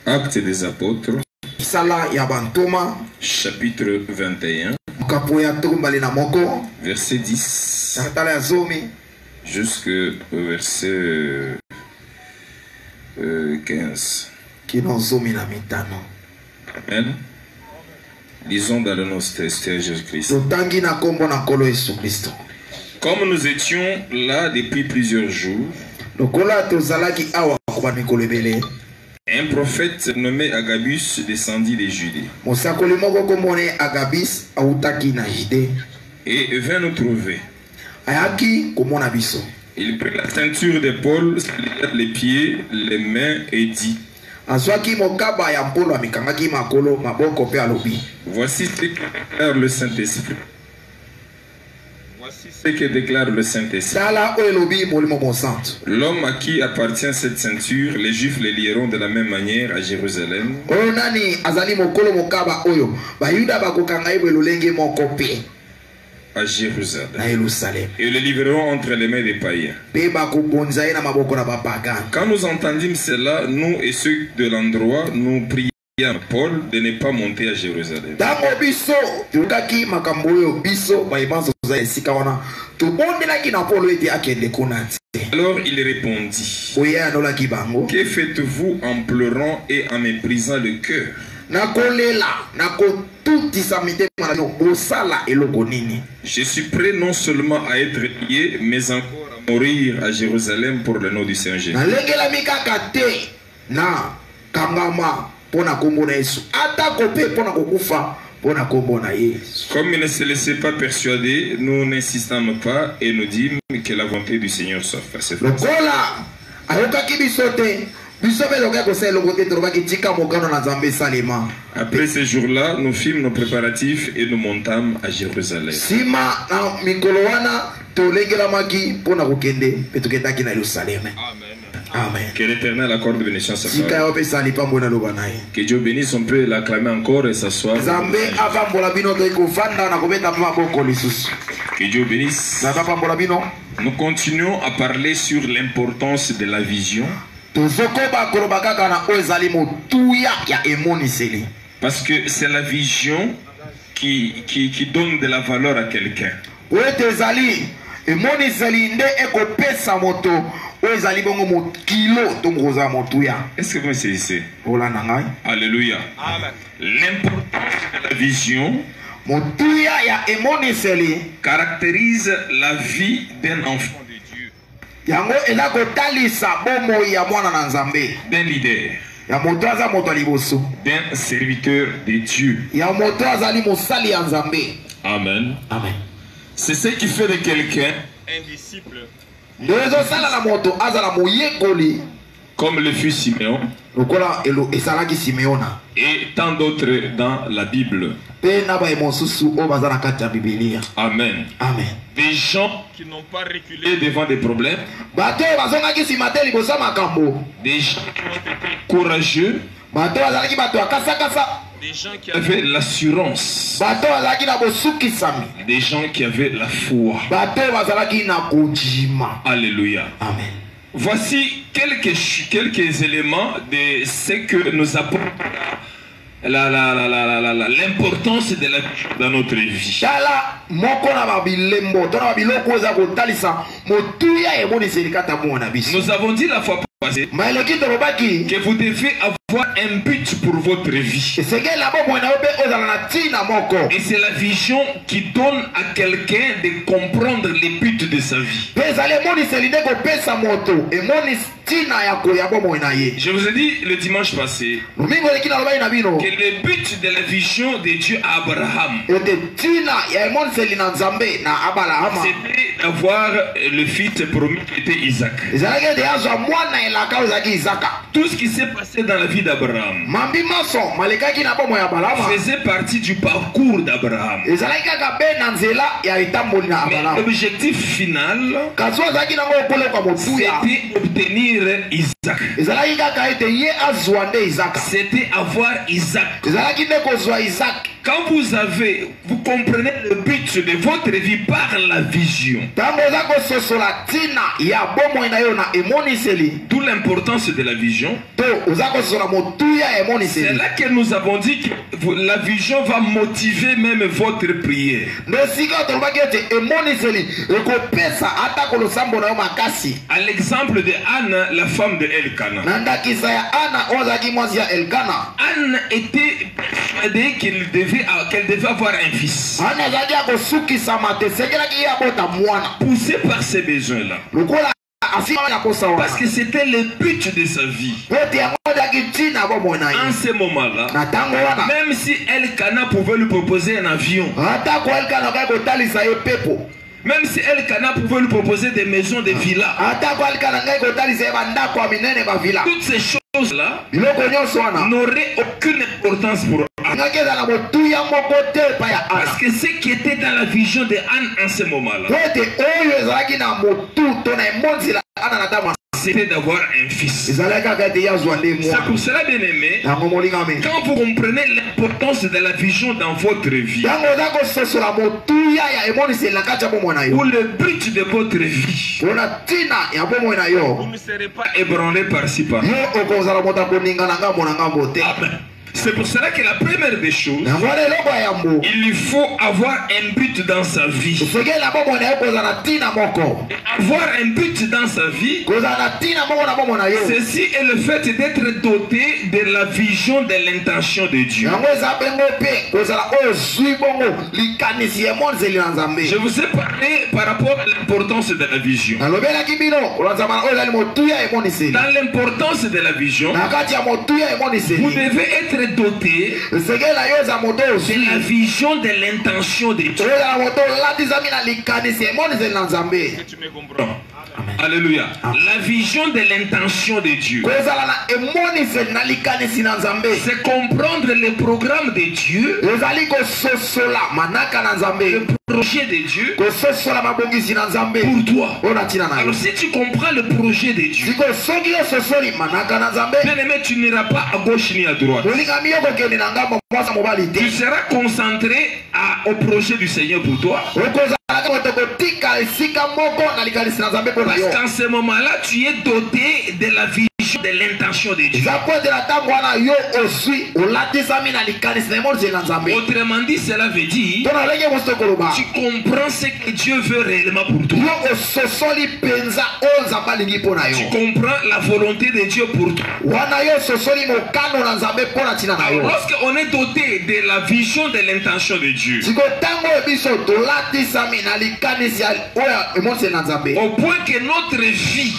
Actes des apôtres, chapitre 21, verset 10 jusqu'au verset 15. Amen. Lisons dans le nom de Jésus-Christ. Comme nous étions là depuis plusieurs jours, un prophète nommé Agabus descendit de Judée et vint nous trouver. Il prit la ceinture de Paul, les pieds, les mains et dit: voici ce que déclare le Saint-Esprit. Voici ce que déclare le Saint-Esprit. L'homme à qui appartient cette ceinture, les Juifs les lieront de la même manière à Jérusalem. À Jérusalem. Et le livreront entre les mains des païens. Quand nous entendîmes cela, nous et ceux de l'endroit, nous prions Paul de ne pas monter à Jérusalem. Alors il répondit: que faites-vous en pleurant et en méprisant le cœur? Je suis prêt non seulement à être lié, mais encore à mourir à Jérusalem pour le nom du Saint Jésus. Comme il ne se laissait pas persuader, nous n'insistâmes pas et nous dîmes que la volonté du Seigneur soit faite. Après ces jours-là, nous fîmes nos préparatifs et nous montâmes à Jérusalem. Amen. Que l'Éternel accorde bénédiction à sa parole. Que Dieu bénisse, on peut l'acclamer encore et s'asseoir. Que Dieu bénisse. Nous continuons à parler sur l'importance de la vision. Parce que c'est la vision qui donne de la valeur à quelqu'un. Est-ce que vous me saisissez? Alléluia. L'importance de la vision caractérise la vie d'un enfant de Dieu, d'un leader, d'un serviteur de Dieu. Amen. Amen. C'est ce qui fait de quelqu'un un disciple, comme le fut Simeon et tant d'autres dans la Bible. Amen. Amen. Des gens qui n'ont pas reculé devant des problèmes, des gens qui ont été courageux, des gens qui avaient l'assurance, des gens qui avaient la foi. Alléluia. Amen. Voici quelques éléments de ce que nous apporte l'importance de la vie dans notre vie. Nous avons dit la fois passée que vous devez avoir un but pour votre vie. Et c'est la vision qui donne à quelqu'un de comprendre les buts de sa vie. Je vous ai dit le dimanche passé que le but de la vision de Dieu à Abraham, c'était d'avoir le fils promis qui était Isaac. Tout ce qui s'est passé dans la vie d'Abraham faisait partie du parcours d'Abraham. Mais l'objectif final, c'était obtenir Isaac. C'était avoir Isaac. Quand vous comprenez le but de votre vie par la vision, d'où l'importance de la vision. C'est là que nous avons dit que la vision va motiver même votre prière. À l'exemple de Anne, la femme de Elkana. Anne était persuadée qu'elle devait avoir un fils. Poussée par ces besoins-là. Parce que c'était le but de sa vie. En ce moment-là, même si Elkana pouvait lui proposer un avion, même si Elkana pouvait lui proposer des maisons, des villas, toutes ces choses-là n'auraient aucune importance pour Anne. Parce que ce qui était dans la vision de Anne en ce moment-là, c'était d'avoir un fils. C'est pour cela, bien aimé, quand vous comprenez l'importance de la vision dans votre vie, ou le but de votre vie, vous ne serez pas ébranlé par-ci par-là. Amen. C'est pour cela que la première des choses, il faut avoir un but dans sa vie. Avoir un but dans sa vie, ceci est le fait d'être doté de la vision de l'intention de Dieu. Je vous ai parlé par rapport à l'importance de la vision. Dans l'importance de la vision, vous devez être doté de la vision de l'intention de Dieu. Tu me comprends? Alléluia. La vision de l'intention de Dieu, c'est comprendre le programme de Dieu, le projet de Dieu pour toi. Alors si tu comprends le projet de Dieu, bien aimé, tu n'iras pas à gauche ni à droite. Tu seras concentré au projet du Seigneur pour toi. Parce qu'en ce moment-là, tu es doté de la vision de l'intention de Dieu. Autrement dit, cela veut dire tu comprends ce que Dieu veut réellement pour toi. Tu comprends la volonté de Dieu pour toi. Alors, lorsqu'on est doté de la vision de l'intention de Dieu, au point que notre vie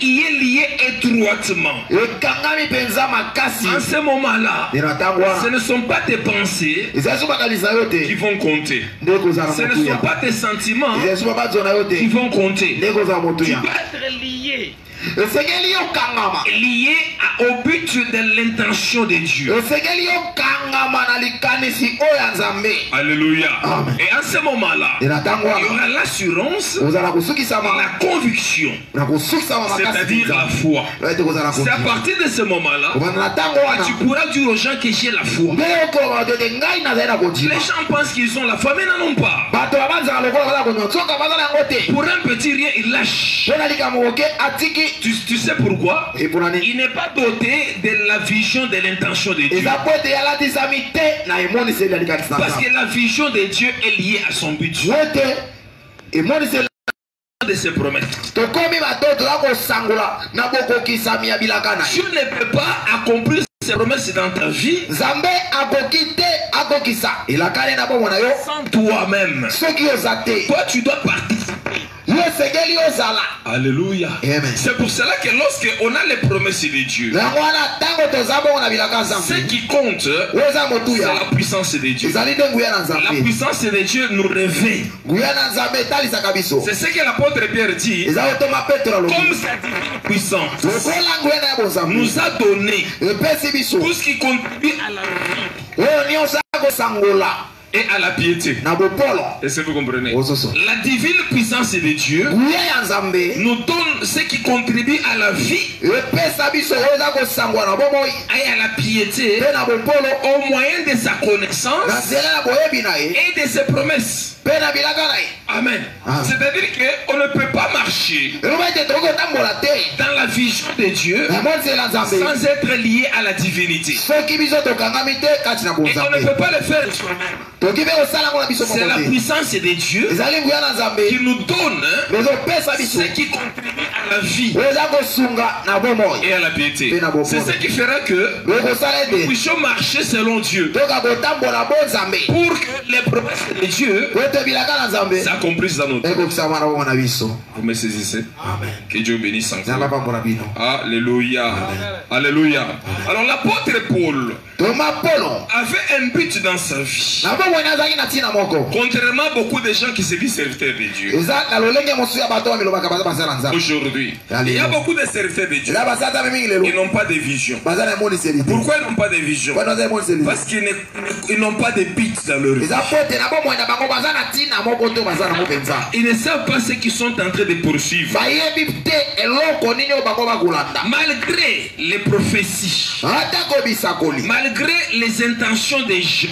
y est liée étroitement, en ce moment-là, ce ne sont pas tes pensées qui vont compter, ce ne sont pas tes sentiments qui vont compter. Tu dois être lié au but de l'intention de Dieu. Alléluia. Et à ce moment-là, il y aura l'assurance, la conviction, c'est-à-dire la foi. C'est à partir de ce moment-là que tu pourras dire aux gens que j'ai la foi. Les gens pensent qu'ils ont la foi, mais n'en ont pas. Pour un petit rien, ils lâchent. Tu sais pourquoi? Il n'est pas doté de la vision de l'intention de Dieu. Parce que la vision de Dieu est liée à son but. De ses promesses. Dieu ne peut pas accomplir ses promesses dans ta vie sans toi-même. Toi, tu dois participer. Alléluia. C'est pour cela que lorsque on a les promesses de Dieu, ce qui compte, c'est la puissance de Dieu. La puissance de Dieu nous réveille. C'est ce que l'apôtre Pierre dit. Comme sa divine puissance nous a donné tout ce qui contribue à la vie. et à la piété. Est-ce que vous comprenez? La divine puissance de Dieu nous donne ce qui contribue à la vie et à la piété au moyen de sa connaissance et de ses promesses. Amen. C'est-à-dire qu'on ne peut pas marcher dans la vision de Dieu sans être lié à la divinité. Et on ne peut pas le faire soi-même. C'est la puissance de Dieu qui nous donne ce qui contribue à la vie et à la piété. C'est ce qui fera que nous puissions marcher selon Dieu pour que les promesses de Dieu s'accomplissent dans notre vie. Vous me saisissez? Que Dieu bénisse encore. Alléluia. Alléluia. Alors l'apôtre Paul avait un but dans sa vie. Contrairement à beaucoup de gens qui se disent serviteurs de Dieu. Aujourd'hui, il y a beaucoup de serviteurs de Dieu qui n'ont pas de vision. Pourquoi ils n'ont pas de vision? Parce qu'ils n'ont pas de but dans leur vie. Ils ne savent pas ce qu'ils sont en train de poursuivre. Malgré les prophéties, malgré les intentions des gens,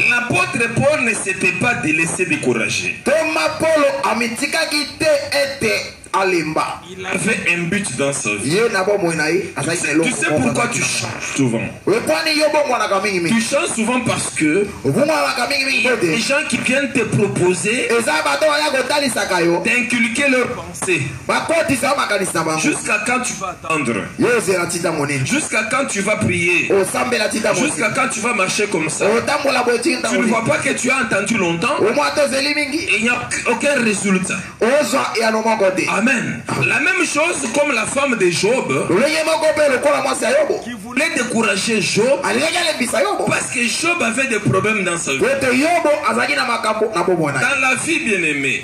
l'apôtre Paul ne s'était pas laissé décourager. Il avait un but dans sa vie. Tu sais pourquoi tu changes souvent? Tu changes souvent parce que il y a des gens qui viennent te proposer d'inculquer leurs pensées. Jusqu'à quand tu vas attendre? Jusqu'à quand tu vas prier? Jusqu'à quand tu vas marcher comme ça? Tu ne vois pas que tu as entendu longtemps et il n'y a aucun résultat. Amen. La même chose comme la femme de Job qui voulait décourager Job parce que Job avait des problèmes dans sa vie. Dans la vie, bien-aimée,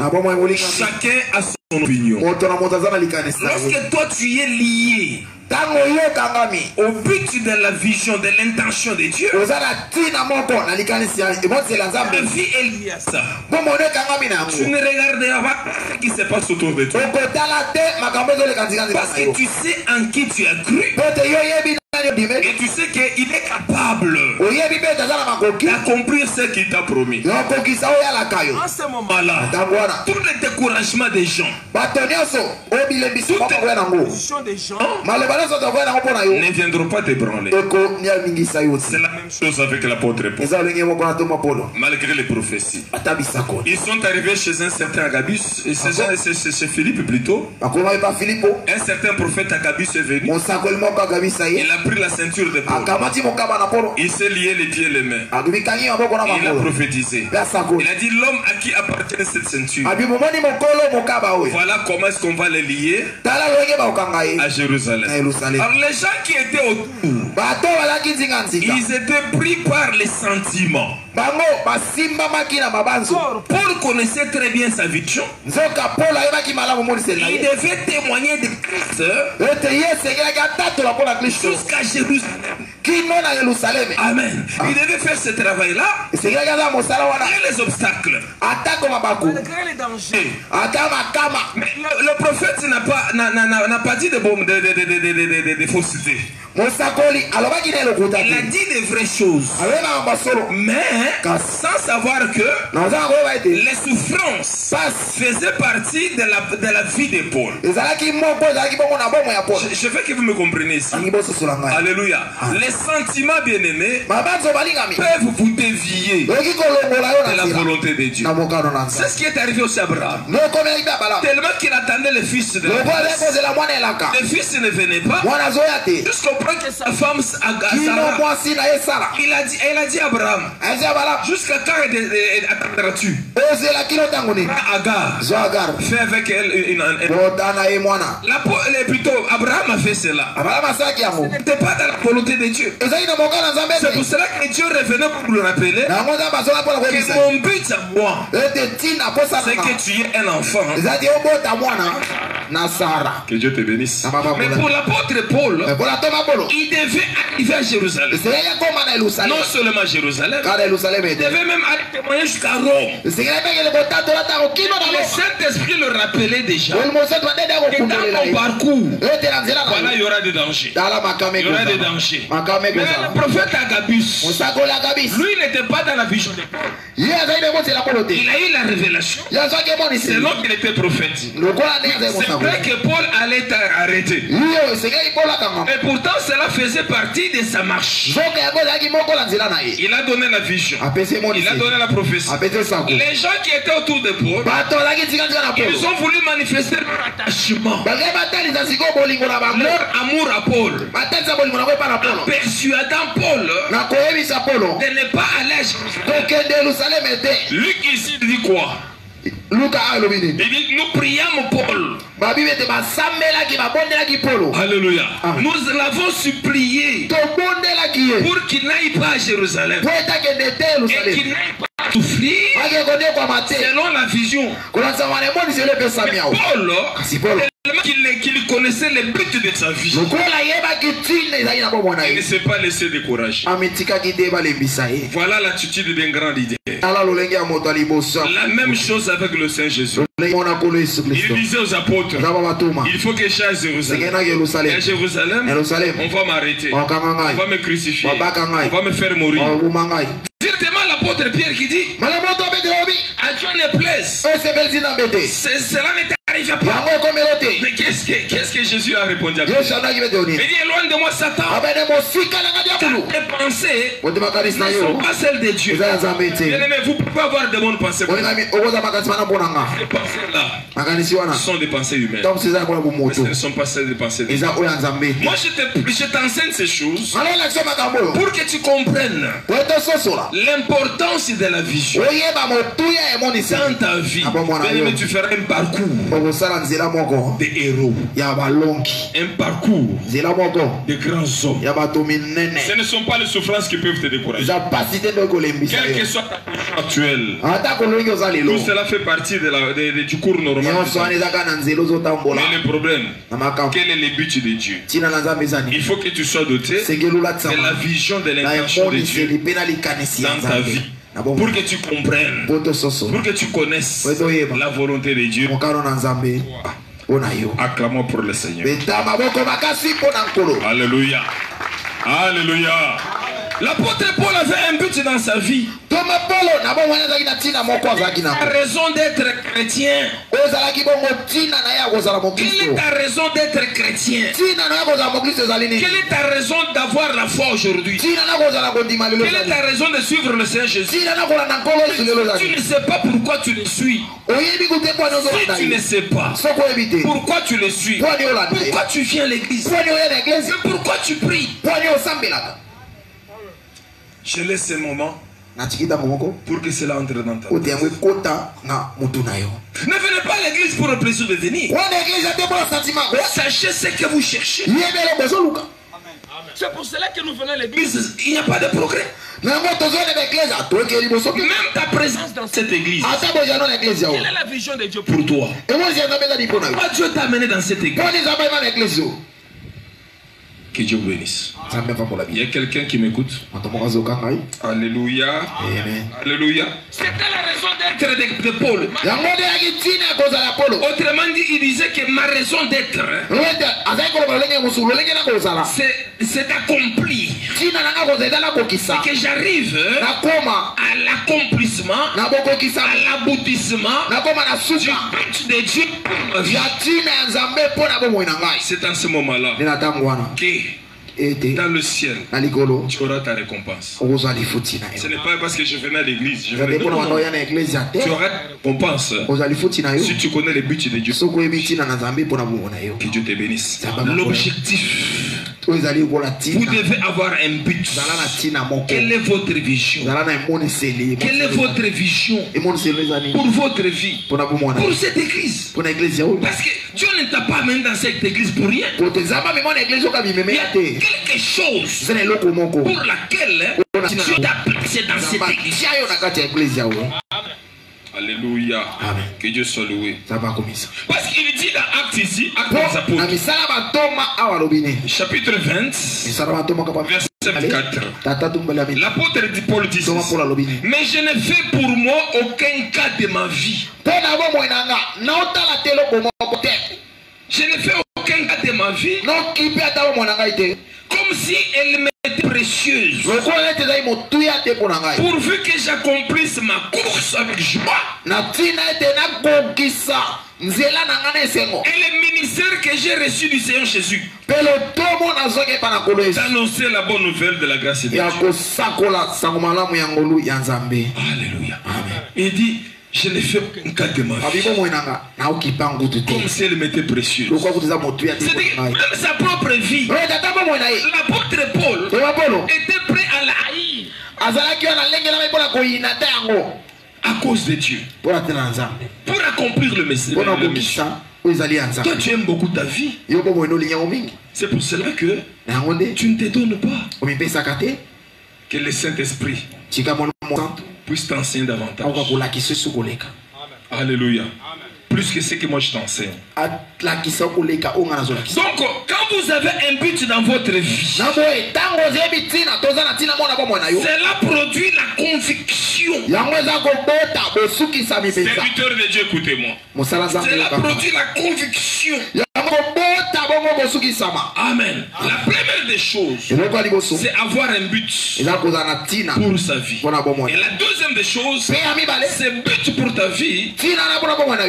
chacun a son opinion. Lorsque toi tu es lié au but de la vision, de l'intention de Dieu, la vie est liée à ça. Tu ne regarderas pas ce qui se passe autour de toi parce que tu sais en qui tu as cru. Et tu sais qu'il est capable d'accomplir ce qu'il t'a promis. En ce moment-là, tout le découragement des gens, toute décision des gens ne viendront pas t'ébranler. C'est la même chose avec l'apôtre Paul. Malgré les prophéties, ils sont arrivés chez un certain Agabus, et c'est Philippe plutôt. Un certain prophète Agabus est venu. Il a pris la ceinture de Paul. Il s'est lié les pieds et les mains. Il a prophétisé. Il a dit l'homme à qui appartient cette ceinture, voilà comment est-ce qu'on va les lier à Jérusalem. Alors les gens qui étaient autour, ils étaient pris par les sentiments. Paul connaissait très bien sa vision. Il devait témoigner de Christ jusqu'à Jérusalem. Amen. Il devait faire ce travail-là malgré les obstacles, malgré les dangers. Mais le prophète n'a pas dit de fausseté. Il a dit des vraies choses, mais sans savoir que les souffrances faisaient partie de la vie de Paul. Je veux que vous me compreniez ici. Alléluia. Les sentiments bien-aimés peuvent vous dévier de la volonté de Dieu. C'est ce qui est arrivé aussi à Abraham. Tellement qu'il attendait le fils de la le fils ne venait pas jusqu'au point que sa femme Sarah, elle a dit à Abraham, jusqu'à quand attendras-tu? Agar, fais avec elle plutôt Abraham a fait cela. Ce n'était pas dans la volonté de Dieu. C'est pour cela que Dieu revenait pour le rappeler que mon but à moi, c'est que tu es un enfant Que Dieu te bénisse. Mais pour l'apôtre Paul, il devait arriver à Jérusalem. Non seulement à Jérusalem, il devait même aller témoigner jusqu'à Rome. Le Saint-Esprit le rappelait déjà. Que dans ton parcours, voilà, il y aura des dangers. Il y aura des dangers. Mais le prophète Agabus, lui n'était pas dans la vision de Paul. Il a eu la révélation. C'est l'homme qui était prophète. C'est vrai que Paul allait être arrêté. Et pourtant cela faisait partie de sa marche. Il a donné la vision. Il a donné la prophétie. Les gens qui étaient autour de Paul, ils ont voulu manifester leur attachement, leur amour à Paul, en persuadant Paul de ne pas aller à Jérusalem. Luc ici dit quoi? Il dit nous prions Paul. Alléluia. Nous l'avons supplié pour qu'il n'aille pas à Jérusalem et qu'il n'aille pas souffrir selon la vision. Paul, qu'il connaissait le but de sa vie, il ne s'est pas laissé décourager. Voilà l'attitude d'un grand leader. La même chose avec le Saint Jésus. Il disait aux apôtres, il faut que je aille à Jérusalem. Et à Jérusalem, on va m'arrêter, on va me crucifier, on va me faire mourir. Directement l'apôtre Pierre qui dit, à Dieu ne plaise, cela n'est arrivé pas. Mais qu'est-ce que Jésus a répondu à Pierre? Il dit, éloigne de moi Satan. Tes pensées ne sont pas celles de Dieu. Bien-aimé, vous ne pouvez pas avoir de bonnes pensées. Ces pensées-là sont des pensées humaines. Mais ce ne sont pas celles des pensées de Dieu. Moi je t'enseigne ces choses pour que tu comprennes l'importance de la vision dans ta vie. Bien-aimé, tu feras un parcours de héros, un parcours de grands hommes. Ce ne sont pas les souffrances qui peuvent te décourager. Quelle que soit ta position actuelle, tout cela fait partie du cours normal. Mais le problème, quel est le but de Dieu? Il faut que tu sois doté de la vision de l'intention de Dieu dans ta vie, pour que tu comprennes, pour que tu connaisses la volonté de Dieu. Acclamons pour le Seigneur. Alléluia. Alléluia. L'apôtre Paul avait un but dans sa vie. La raison d'être chrétien. Quelle est ta raison d'être chrétien? Quelle est ta raison d'avoir la foi aujourd'hui? Quelle est ta raison de suivre le Seigneur Jésus? Si tu ne sais pas pourquoi tu le suis, si tu ne sais pas pourquoi tu le suis, pourquoi tu viens à l'église, pourquoi tu pries, je laisse ce moment pour que cela entre dans ta vie. Ne venez pas à l'église pour le plaisir de venir. Sachez ce que vous cherchez. C'est pour cela que nous venons à l'église. Il n'y a pas de progrès. Même ta présence dans cette église, quelle est la vision de Dieu pour toi? Pourquoi Dieu t'a amené dans cette église? Que Dieu vous bénisse. Il y a quelqu'un qui m'écoute. Alléluia. Alléluia. C'était la raison d'être de Paul. Autrement dit, il disait que ma raison d'être, c'est d'accomplir. C'est que j'arrive à l'accomplissement, à l'aboutissement de Dieu. C'est en ce moment-là que dans le ciel, tu auras ta récompense. Ce n'est pas parce que je venais à l'église. Tu auras ta récompense si tu connais les buts de Dieu. Que Dieu te bénisse. L'objectif, vous devez avoir un but. Quelle est votre vision? Quelle est votre vision pour votre vie, pour cette église? Parce que Dieu ne t'a pas amené dans cette église pour rien. Il y a quelque chose pour laquelle Dieu t'a placé dans cette église. Alléluia. Amen. Que Dieu soit loué. Parce qu'il dit dans Actes ici, Actes des Apôtres, chapitre 20, verset 24. L'apôtre Paul dit ceci: mais je ne fais pour moi aucun cas de ma vie. Je ne fais aucun cas de ma vie comme si elle m'était précieuse, pourvu que j'accomplisse ma course avec joie et le ministère que j'ai reçu du Seigneur Jésus, d'annoncer la bonne nouvelle de la grâce de Dieu. Alléluia. Il dit: je ne fais aucun cas de ma vie comme si elle m'était précieuse. C'est-à-dire, même sa propre vie, l'apôtre Paul était prêt à la haïr à cause de Dieu, pour accomplir le message. Toi, tu aimes beaucoup ta vie. C'est pour cela que tu ne te donnes pas. Que le Saint-Esprit puisse t'enseigner davantage. Alléluia. Plus que ce que moi je t'enseigne. Donc, quand vous avez un but dans votre vie, cela produit la conviction. Serviteur de Dieu, écoutez-moi. Cela produit la conviction. Amen. La première des choses, c'est avoir un but pour sa vie. Et la deuxième des choses, ce but pour ta vie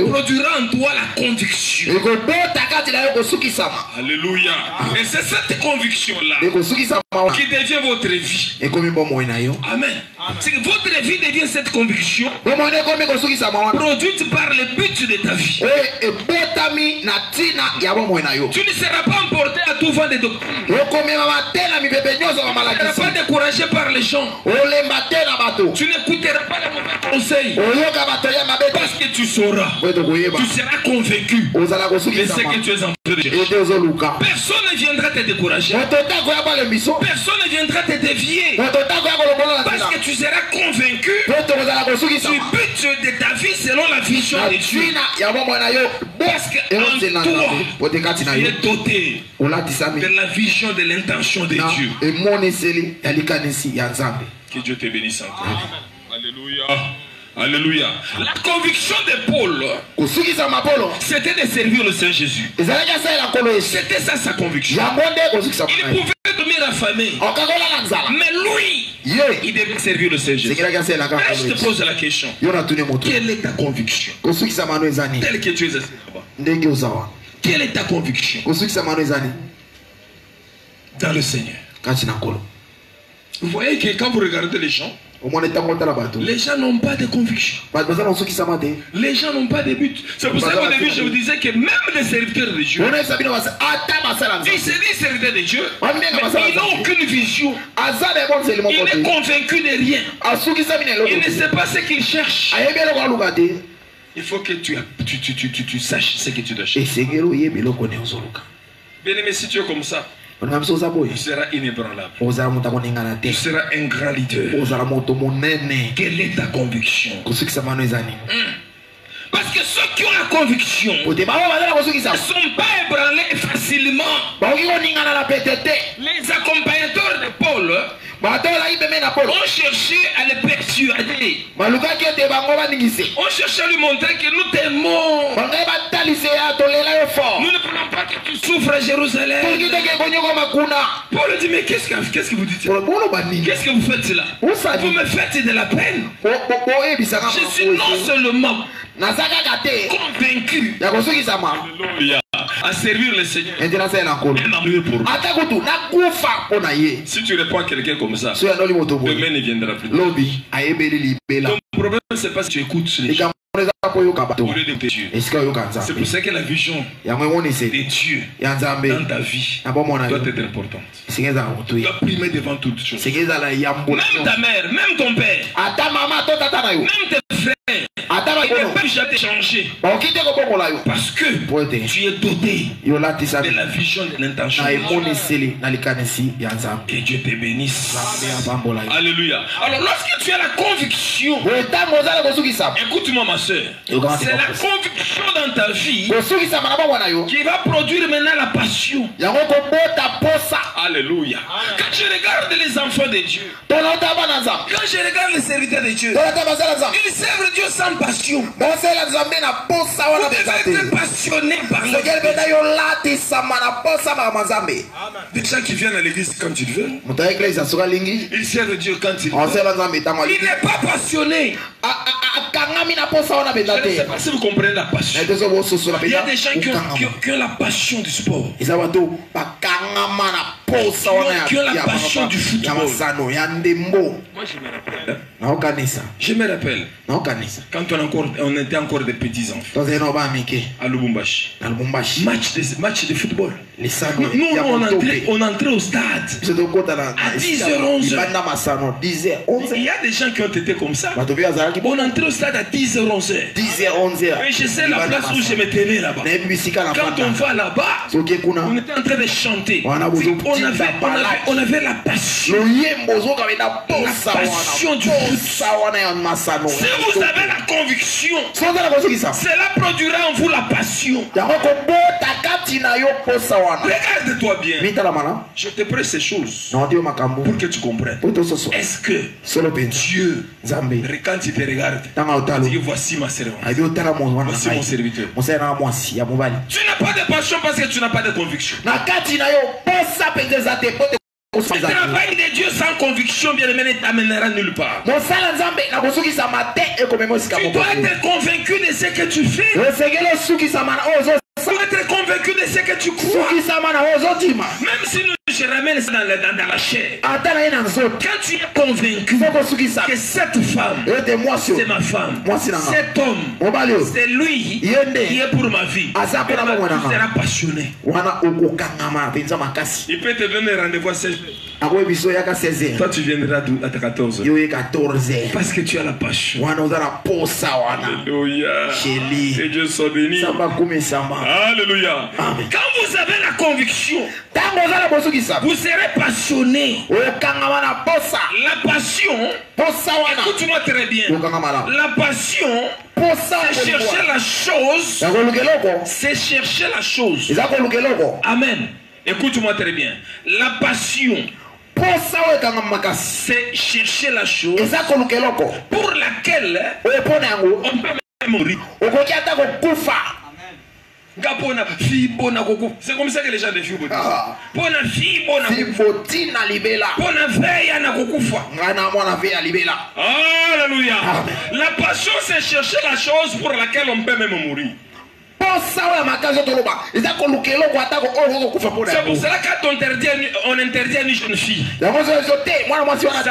produira en toi la conviction. Alléluia. Et c'est cette conviction-là qui devient votre vie. Amen. C'est que votre vie devient cette conviction produite par le but de ta vie. Tu ne seras pas emporté à tout vent de doctrine. Tu ne seras pas découragé par les gens. Tu n'écouteras pas les mauvais conseils. Parce que tu sauras, tu seras convaincu de ce que tu es en train de chercher. Personne ne viendra te décourager. Personne ne viendra te dévier. Parce que tu seras convaincu du but de ta vie selon la vision de Dieu. Parce que en toi, tu es doté de la vision de l'intention de Dieu. Que Dieu te bénisse encore. Alléluia. Alléluia. La conviction de Paul, c'était de servir le Seigneur Jésus. C'était ça sa conviction. Il pouvait dormir affamé, mais lui, il devait servir le Seigneur Jésus. Mais je te pose la question: quelle est ta conviction? Tel que tu es assis là-bas, quelle est ta conviction dans le Seigneur? Vous voyez que quand vous regardez les gens n'ont pas de conviction. Les gens n'ont pas de but. C'est pour ça qu'au début je vous disais que même les serviteurs de Dieu, ils se disent serviteurs de Dieu, mais ils n'ont aucune vision. Il n'est convaincu de rien. Il ne sait pas ce qu'il cherche. Il faut que tu saches ce que tu dois chercher. Bien aimé, si tu es comme ça, tu seras inébranlable. Tu seras un grand leader. Quelle est ta conviction? Parce que ceux qui ont la conviction ne sont pas ébranlés facilement. Les accompagnateurs de Paul ont cherché à le persuader. On cherche à lui montrer que nous t'aimons. Nous ne voulons pas que tu souffres à Jérusalem. Paul dit: mais qu'est-ce que vous dites? Qu'est-ce que vous faites là? Vous me faites de la peine. Je suis non seulement convaincu à servir le Seigneur, si tu réponds à quelqu'un comme ça, demain ne viendra plus. Ton problème, c'est pas si tu écoutes les gens. C'est pour ça que la vision de Dieu dans ta vie doit être importante. Tu dois primer devant toutes choses. Même ta mère, même ton père, même tes frères, Il ne peut jamais changer. Parce que tu es doté de la vision de l'intention. Que Dieu te bénisse. Alléluia. Alors lorsque tu as la conviction, écoute-moi ma soeur, c'est la conviction dans ta vie qui va produire maintenant la passion. Alléluia. Quand je regarde les enfants de Dieu, quand je regarde les serviteurs de Dieu, ils servent Dieu sans passion. Vous devez être passionné par la vie. Des gens qui viennent à l'église quand ils veulent, ils servent Dieu quand ils veulent. Il n'est pas passionné. Je ne sais pas si vous comprenez la passion. Il y a des gens qui ont la passion du sport, qui ont la passion du football. Moi je me rappelle quand on était encore des petits enfants à Lubumbashi, match de football. Nous on entrait au stade à 10h, 11h. Il y a des gens qui ont été comme ça. On entrait au stade à 10h, 11h. Et je sais la place où je me tenais là-bas. Quand on va là-bas, on était en train de chanter. On avait la passion. La passion du foot. Si vous avez la conviction, cela produira en vous la passion. Regarde-toi bien. Je te prête ces choses pour que tu comprennes. Est-ce que Dieu, quand il te regarde, il dit voici ma servante, voici mon serviteur. Tu n'as pas de passion parce que tu n'as pas de conviction. Le travail de Dieu sans conviction, bien aimé, ne t'amènera nulle part. Tu dois être convaincu de ce que tu fais. Tu dois être convaincu de ce que tu crois. Même si je ramène ça dans la chair. Quand tu es convaincu que cette femme, c'est ma femme, cet homme, c'est lui qui est pour ma vie, tu seras passionné. Il peut te donner rendez-vous à 16h. Toi tu viendras à 14h. Parce que tu as la passion. Alléluia. Que Dieu soit béni. Alléluia. Quand vous avez la conviction, vous serez passionné. La passion, écoute-moi très bien. La passion, c'est chercher la chose. C'est chercher la chose. Amen. Écoute-moi très bien. La passion, c'est chercher la chose pour laquelle on peut mourir. C'est comme ça que les gens disent. Alléluia. La passion, c'est chercher la chose pour laquelle on peut même mourir. C'est pour cela qu'on interdit à une jeune fille sa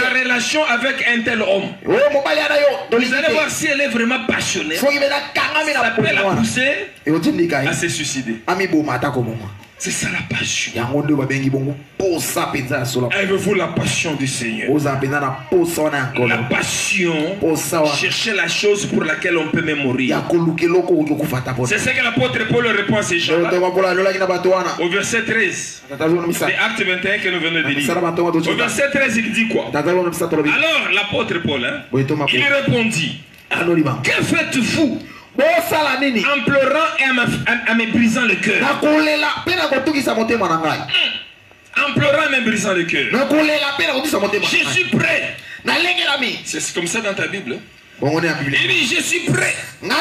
relation avec un tel homme. Vous allez voir si elle est vraiment passionnée. Ça peut la pousser à se suicider. C'est ça la passion. Avez-vous la passion du Seigneur? La passion, chercher la chose pour laquelle on peut même mourir. C'est ce que l'apôtre Paul répond à ces gens au verset 13 des Actes 21 que nous venons de lire. Au verset 13 il dit quoi? Alors l'apôtre Paul, il répondit: que faites-vous en pleurant et en me brisant le cœur? En pleurant et me brisant le cœur. Je suis prêt. C'est comme ça dans ta Bible. Il dit: je suis prêt non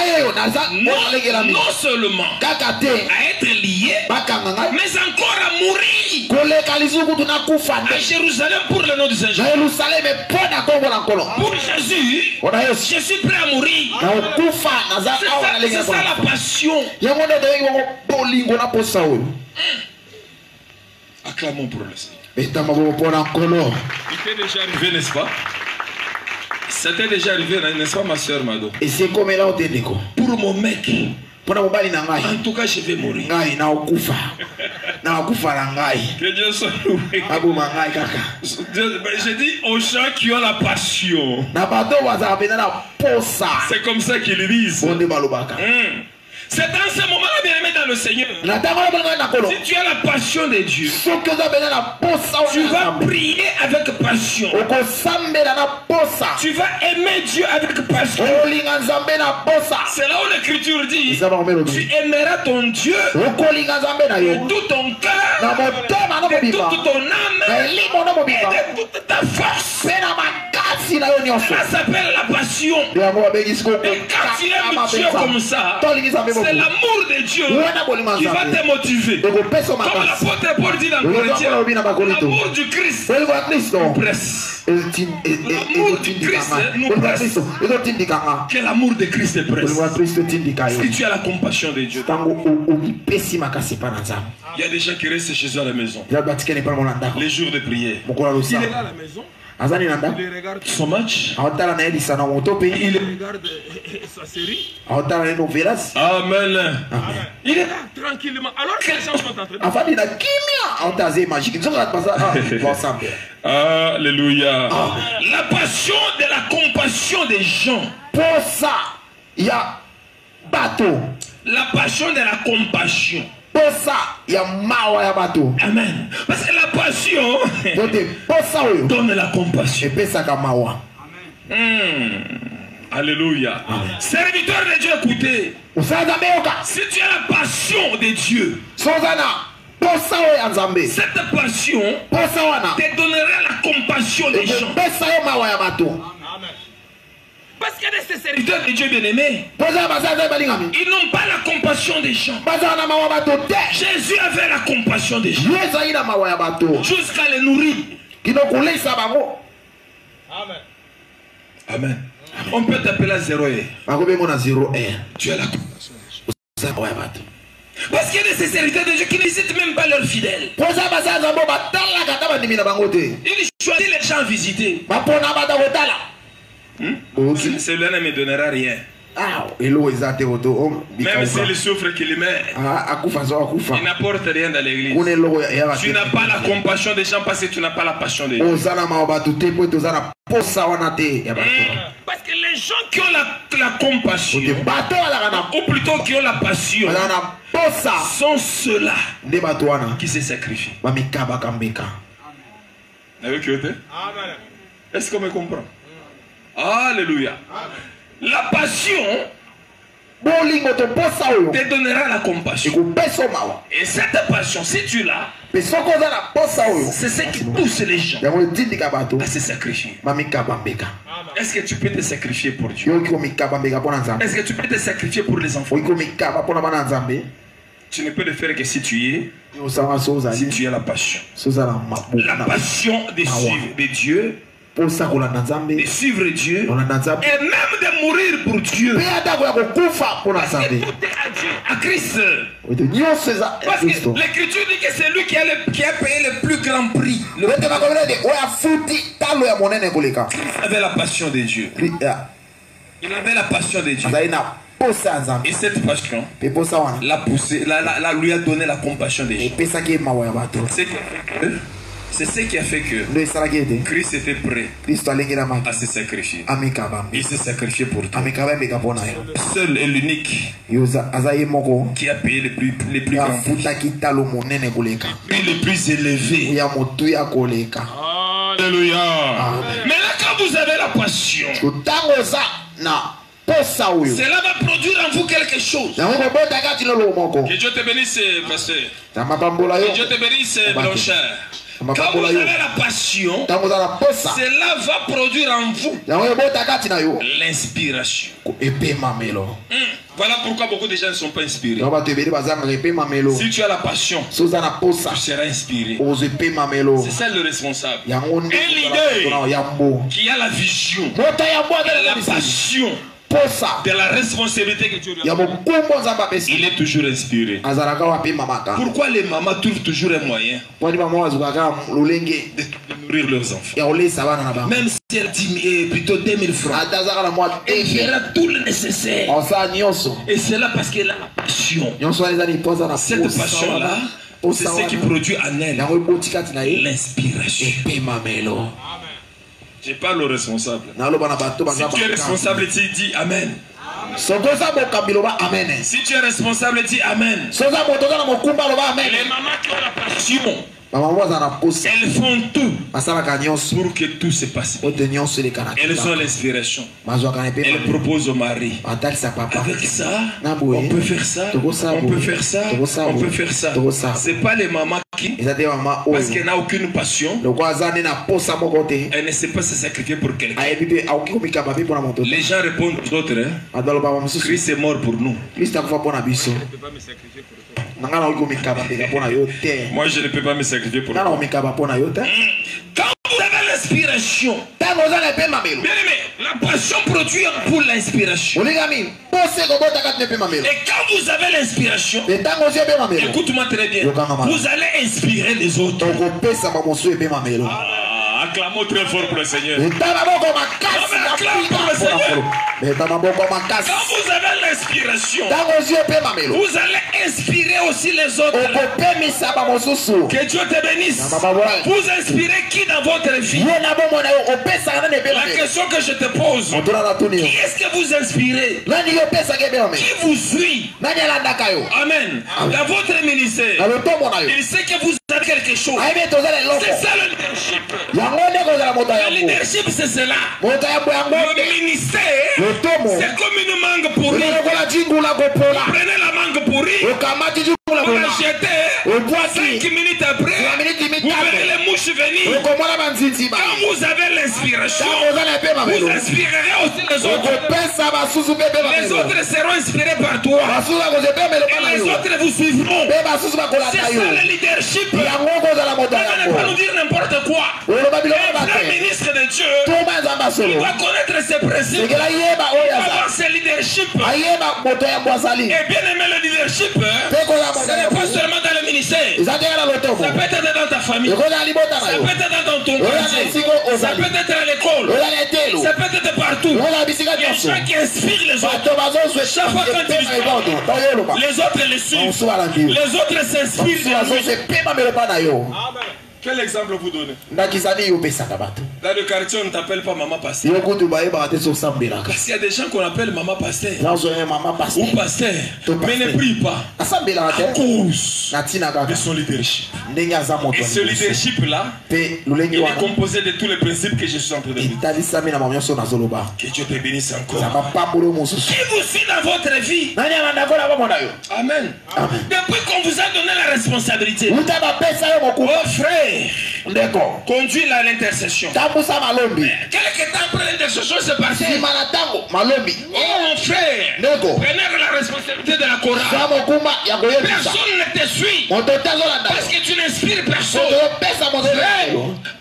seulement à être lié, mais encore à mourir à Jérusalem pour le nom du Seigneur. Pour Jésus, je suis prêt à mourir. C'est ça la passion. Acclamons pour le Seigneur. Il t'est déjà arrivé, n'est-ce pas? C'était déjà arrivé, n'est-ce pas, ma soeur Mado? Pour mon mec, en tout cas, je vais mourir. Que Dieu soit loué. Je dis aux gens qui ont la passion. C'est comme ça qu'ils disent. C'est dans ce moment-là, bien aimé dans le Seigneur. Si tu as la passion de Dieu, tu vas prier avec passion. Tu vas aimer Dieu avec passion. C'est là où l'Écriture dit, tu aimeras ton Dieu de tout ton cœur, de toute ton âme et de toute ta force. Ça s'appelle la passion. Et quand tu aimes Dieu comme ça, c'est l'amour de Dieu qui va te motiver. Comme l'apôtre Paul dit dans Corinthiens, l'amour du Christ nous presse. L'amour du Christ nous presse. Que l'amour de Christ te presse. Si tu as la compassion de Dieu, il y a des gens qui restent chez eux à la maison les jours de prière. Il est là à la maison. Il regarde son match. Il regarde sa série. Amen. Il est là tranquillement. Alors que les gens sont en train de... Alléluia. La passion de la compassion des gens. Pour ça, il y a bateau. La passion de la compassion. Pour ça, il y a mawa ya bateau. Amen. Parce que la passion donne la compassion. Alléluia. Serviteur de Dieu, écoutez. Si tu as la passion de Dieu, cette passion te donnera la compassion des gens. Parce qu'il y a des serviteurs de Dieu bien-aimés, ils n'ont pas la compassion des gens. Jésus avait la compassion des gens jusqu'à les nourrir. Amen. Amen. On peut t'appeler à 0 heure. Tu as la compassion des gens. Parce qu'il y a des serviteurs de Dieu qui n'hésitent même pas leurs fidèles. Ils choisissent les gens à visiter. Celui-là ne me donnera rien. Même s'il souffre qu'il met, il n'apporte rien dans l'église. Tu n'as pas la compassion des gens parce que tu n'as pas la passion des gens. Parce que les gens qui ont la compassion, ou plutôt qui ont la passion, sont ceux-là qui se sacrifient. Est-ce qu'on me comprend? Alléluia. La passion te donnera la compassion. Et cette passion, si tu l'as, c'est ce qui pousse les gens à se sacrifier. Est-ce que tu peux te sacrifier pour Dieu? Est-ce que tu peux te sacrifier pour les enfants? Tu ne peux le faire que si tu as la passion. La passion de suivre de Dieu, de suivre Dieu et même de mourir pour Dieu. À Christ. Parce que l'Écriture dit que c'est lui qui a payé le plus grand prix. Il avait la passion de Dieu. Il avait la passion de Dieu. Et cette passion l'a poussé, lui a donné la compassion de Dieu. C'est ce qui a fait que Christ était prêt à se sacrifier. Il s'est sacrifié pour toi. Seul et l'unique qui a payé le plus grand prix, le plus élevé. Alléluia. Mais là, quand vous avez la passion, cela va produire en vous quelque chose. Que Dieu te bénisse, pasteur. Que Dieu te bénisse, Blanchard. Quand vous avez la passion, cela va produire en vous l'inspiration. Voilà pourquoi beaucoup de gens ne sont pas inspirés. Si tu as la passion, tu seras inspiré. C'est ça le responsable. Un leader qui a la vision, la passion de la responsabilité que Dieu lui a donnée, il est toujours inspiré. Pourquoi les mamans trouvent toujours un moyen de nourrir leurs enfants? Même si elle dit plutôt 2000 francs, elle fera tout le nécessaire. Et c'est là parce qu'elle a la passion. Cette passion-là c'est ce qui produit en elle l'inspiration. Je parle aux responsables. Si tu es responsable, tu dis Amen. Si tu es responsable, dis Amen. Les mamans qui ont la passion, elles font tout pour que tout se passe bien. Elles ont l'inspiration. Elles proposent au mari. Avec ça, on peut faire ça, on peut faire ça, on peut faire ça. Ce n'est pas les mamans qui, parce qu'elle n'a aucune passion, elle ne sait pas se sacrifier pour quelqu'un. Les gens répondent aux autres, Christ est mort pour nous. Je ne peux pas me sacrifier pour toi. Moi, je ne peux pas me sacrifier pour toi. Quand vous avez l'inspiration, bien aimé, la passion produit pour l'inspiration. Et quand vous avez l'inspiration, écoute-moi très bien, vous allez inspirer les autres. Acclamons très fort pour le Seigneur. Quand vous avez l'inspiration, vous allez inspirer aussi les autres. Que Dieu te bénisse. Vous inspirez qui dans votre vie? La question que je te pose, qui est-ce que vous inspirez? Qui vous suit? Amen. Dans votre ministère, il sait que vous avez quelque chose. C'est ça le leadership. Le leadership, c'est cela. Le ministère, c'est comme une mangue pourrie. Vous prenez la mangue pourrie, vous la jetez, 5 minutes après, vous verrez les mouches venir. Quand vous avez l'inspiration, vous inspirerez aussi les autres. Les autres seront inspirés par toi. Et les autres vous suivront. C'est ça le leadership. Vous n'allez pas nous dire n'importe quoi. Un ministre de Dieu, il doit connaître ses principes. Il doit avoir ses leadership. Et bien aimer le leadership, ce n'est pas seulement dans le ministère. Ça peut être dans ta famille. Ça peut être dans ton quartier. Ça peut être à l'école. Ça peut être partout. Il y a des gens qui inspirent les autres. Chaque fois quand ils les autres les suivent. Les autres s'inspirent de lui. Quel exemple vous donnez? Dans le quartier, on ne t'appelle pas maman pasteur. Parce qu'il y a des gens qu'on appelle maman pasteur ou pasteur, mais ne prie pas à cause de son leadership. Et ce leadership-là, il est composé de tous les principes que je suis en train de dire. Que Dieu te bénisse encore. Qui vous suit dans votre vie? Amen. Depuis qu'on vous a donné la responsabilité, oh frère, conduis à l'intercession. Quelques temps après l'intercession, c'est parti. Oh mon frère, prenez la responsabilité de la chorale. Personne ne te suit parce que tu n'inspires personne.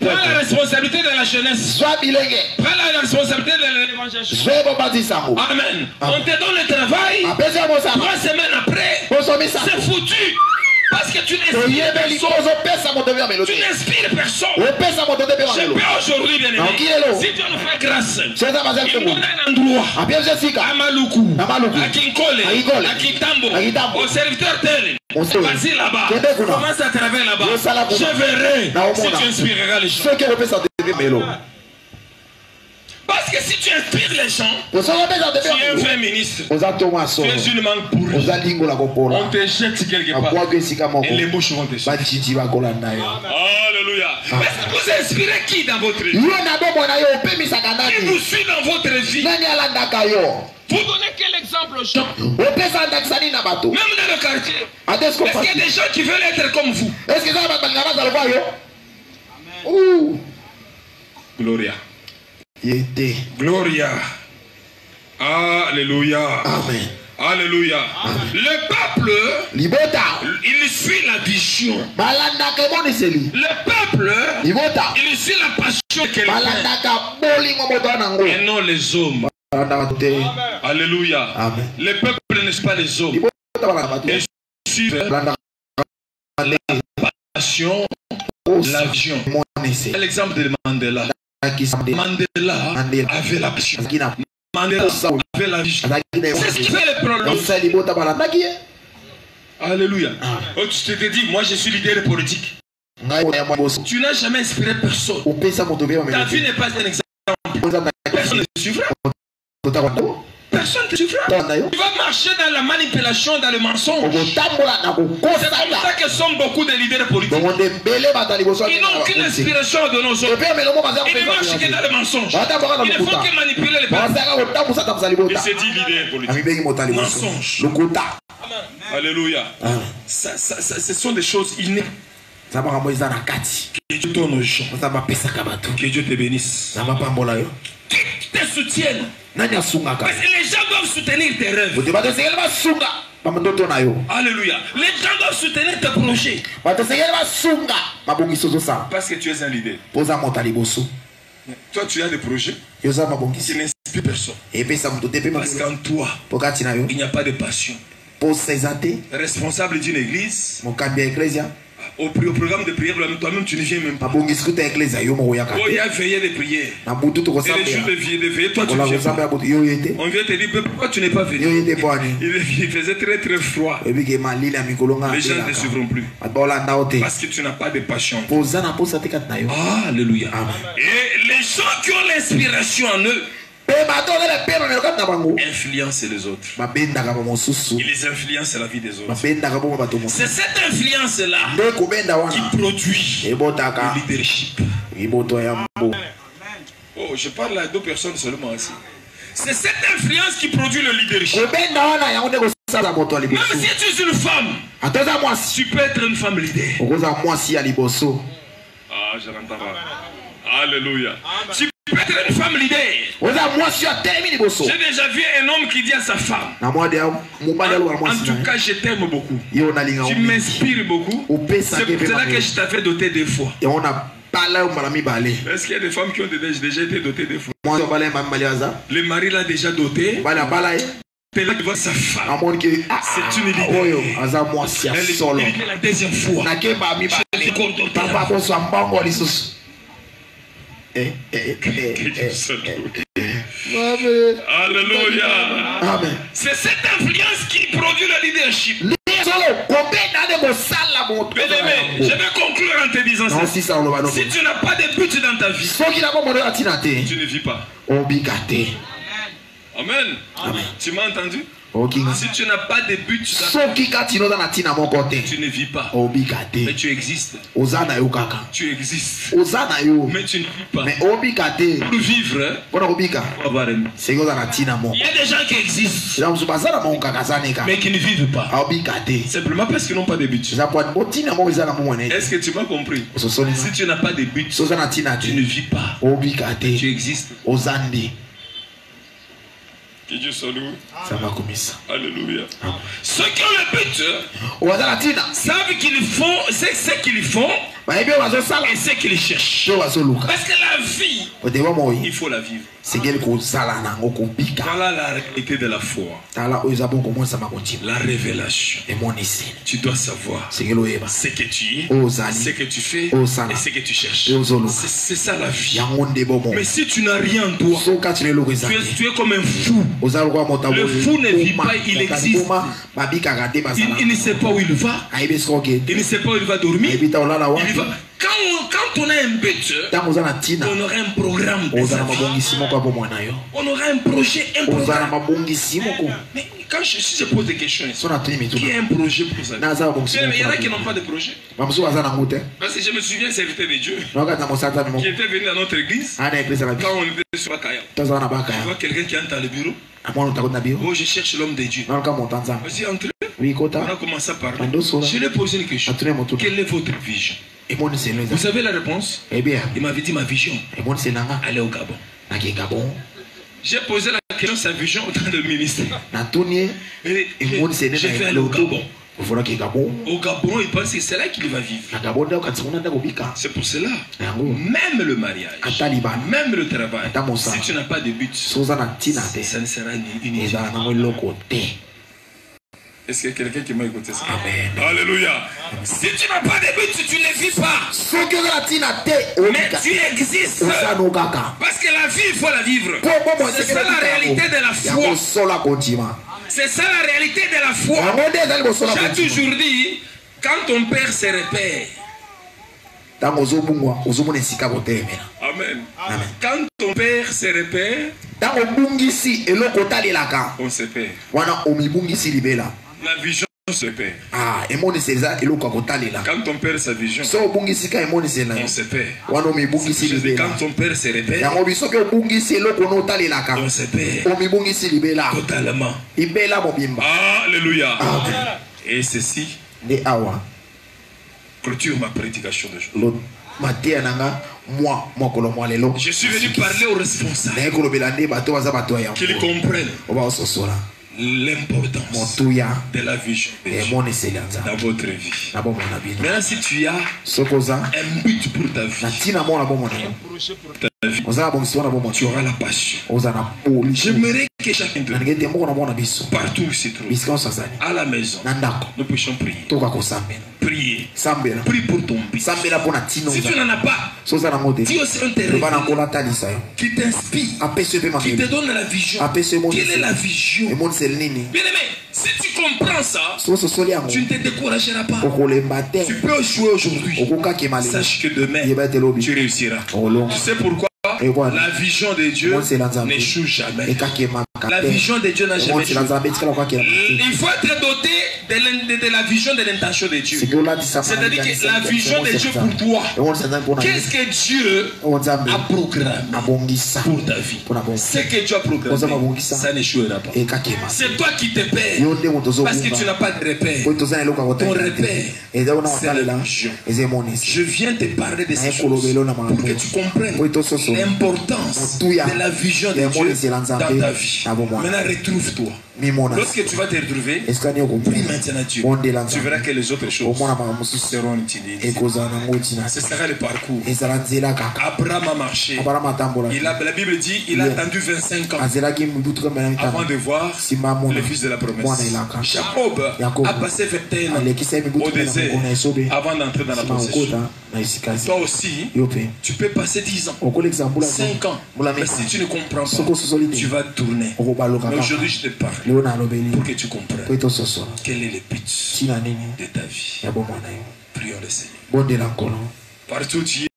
Prends la responsabilité de la jeunesse. Prends la responsabilité de l'évangélisation. Amen. On te donne le travail. 3 semaines après, c'est foutu. Parce que tu n'inspires personne. Tu n'inspires personne. Je peux aujourd'hui, bien aimé, si Dieu nous fait grâce, il nous donne un endroit à Maluku, à Kinkole, à Kitambo, au serviteur tel. Vas-y là-bas, commence à travailler là-bas. Je verrai si tu inspireras les gens. Parce que si tu inspires les gens, tu es un vrai ministre. Tu es une mangue pourrie. On te jette quelque part. Et les mouches vont te suivre. Alléluia. Est-ce que vous inspirez qui dans votre vie? Qui vous suit dans votre vie? Vous donnez quel exemple aux gens? Même dans le quartier. Est-ce qu'il y a des gens qui veulent être comme vous? Gloria. Gloria. Alléluia. Amen. Alléluia. Amen. Le peuple, il suit la vision. Le peuple, il suit la passion de quelqu'un. Et non les hommes. Alléluia. Amen. Le peuple n'est pas les hommes. Il suit la passion, la vision. L'exemple de Mandela. Mandela avait la passion. Mandela avait la vision. C'est ce qui fait le problème. Alléluia. Oh, tu te dis, moi je suis leader politique. Tu n'as jamais inspiré personne. Ta vie n'est pas un exemple. Personne ne suivra. Personne ne suivra. Tu vas marcher dans la manipulation, dans le mensonge. C'est comme ça que sont beaucoup de leaders politiques. Ils n'ont aucune inspiration de nos autres. Ils ne marchent que dans le mensonge. Ils ne font que manipuler les personnes. Il s'est dit leader politique. Mensonge. Alléluia. Ce sont des choses innées. Que Dieu donne aux gens. Que Dieu te bénisse. Qui te soutiennent. Parce que les gens doivent soutenir tes rêves. Alléluia. Les gens doivent soutenir tes projets. Parce que tu es un leader. Toi, tu as des projets qui n'inspirent personne. Parce qu'en toi, il n'y a pas de passion. Responsable d'une église, au programme de prière, toi-même tu ne viens même pas. Il y a veillé de prière. Et les jours de veillée, toi tu ne viens pas. On vient te dire, pourquoi tu n'es pas venu? Il faisait très très froid. Les gens ne te suivront plus. Parce que tu n'as pas de passion. Alléluia. Et les gens qui ont l'inspiration en eux influencent les autres. Ils influencent la vie des autres. C'est cette influence-là qui produit le leadership. Oh, je parle à deux personnes seulement ici. C'est cette influence qui produit le leadership. Même si tu es une femme, tu peux être une femme leader. Ah, je n'entends pas. Alléluia. Tu peux être une femme leader. J'ai déjà vu un homme qui dit à sa femme, en tout cas je t'aime beaucoup, tu m'inspires beaucoup, c'est pour cela que je t'avais doté 2 fois. Est-ce qu'il y a des femmes qui ont déjà été dotées 2 fois? Le mari l'a déjà doté. C'est là qu'il voit sa femme. C'est une leader. Elle est la deuxième fois. Je suis content. Alléluia. C'est cette influence qui produit le leadership. Bien-aimé, je vais conclure en te disant ça. Si tu n'as pas de but dans ta vie, tu ne vis pas. Amen. Tu m'as entendu? Si tu n'as pas de but dans ta vie, tu ne vis pas. Mais tu existes. Tu existes. Mais tu ne vis pas. Pour vivre, avoir un... Il y a des gens qui existent, mais qui ne vivent pas. Simplement parce qu'ils n'ont pas de but. Est-ce que tu m'as compris? Si tu n'as pas de but, tu ne vis pas. Tu existes. Que Dieu soit loué. Alléluia. Ceux qui ont le but savent qu'ils font, c'est ce qu'ils font et ce qu'ils cherchent. Parce que la vie, il faut la vivre. Voilà la réalité de la foi. La révélation. Tu dois savoir ce que tu es, ce que tu fais et ce que tu cherches. C'est ça la vie. Mais si tu n'as rien en toi, tu es comme un fou. Le fou ne vit pas, il existe. Il ne sait pas où il va. Il ne sait pas où il va dormir. Quand on a un but, on aura un programme pour sa vie. On aura un projet, un programme. Mais quand je pose des questions, qui a un projet pour sa vie? Il y en a qui n'ont pas de projet. Parce que je me souviens, serviteur de Dieu qui était venu dans notre église quand on était sur la Kaya. Tu vois quelqu'un qui entre dans le bureau. Oh, je cherche l'homme de Dieu. Vas-y, entrez. On a commencé à parler. Je lui ai posé une question. Quelle est votre vision? Vous savez la réponse? Il m'avait dit ma vision. Aller au Gabon. J'ai posé la question, sa vision au temps de ministère. Je vais aller au Gabon. Au Gabon, il pense que c'est là qu'il va vivre. C'est pour cela, même le mariage, même le travail, si tu n'as pas de but, ça ne sera une vie. Est-ce qu'il y a quelqu'un qui m'a écouté ça? Amen. Alléluia. Si tu n'as pas de but, tu ne vis pas. Mais tu existes. Parce que la vie, il faut la vivre. C'est ça la réalité de la foi. C'est ça la réalité de la foi. J'ai toujours dit, quand ton père se répète. Amen. Quand ton père se répète, on se perd. La vision se perd. Quand ton père sa vision, on se perd. Quand ton père se répète, on se perd totalement. Alléluia. Et ceci clôture ma prédication d'aujourd'hui. Je suis venu parler aux responsables qu'ils comprennent l'importance de la vision dans votre vie. Maintenant, si tu as un but pour ta vie, tu auras la passion. J'aimerais que chacun de nous, partout où il se trouve, à la maison, nous puissions prier. Prier. Prie pour ton but. Si tu n'en as pas, Dieu c'est un terrain qui t'inspire, qui te donne la vision. Quelle est la vision? Bien aimé, si tu comprends ça, tu ne te décourageras pas. Tu peux jouer aujourd'hui. Sache que demain, tu réussiras. Tu sais pourquoi? La vision de Dieu n'échoue jamais. La vision de Dieu n'a jamais échoué. Il faut être doté de la vision de l'intention de Dieu. C'est-à-dire que la vision de Dieu pour toi, qu'est-ce que Dieu a programmé pour ta vie? Ce que Dieu a programmé, ça n'échouera pas. C'est toi qui te perds parce que tu n'as pas de repère. Ton repère, c'est la vision. Je viens te parler de ces choses pour que tu comprennes l'importance de la vision de Dieu dans ta vie. Maintenant, retrouve-toi. Lorsque tu vas te retrouver, prie maintenant Dieu. Tu verras que les autres choses seront utilisées. Ce sera le parcours. Abraham a marché. La Bible dit il a attendu 25 ans avant de voir le fils de la promesse. Jacob a passé 21 ans au désert avant d'entrer dans la possession. Toi aussi, tu peux passer 10 ans, 5 ans, mais si tu ne comprends pas, tu vas tourner. Mais aujourd'hui, je te parle pour que tu comprennes quel est le but de ta vie. Prions le Seigneur. Partout où tu es.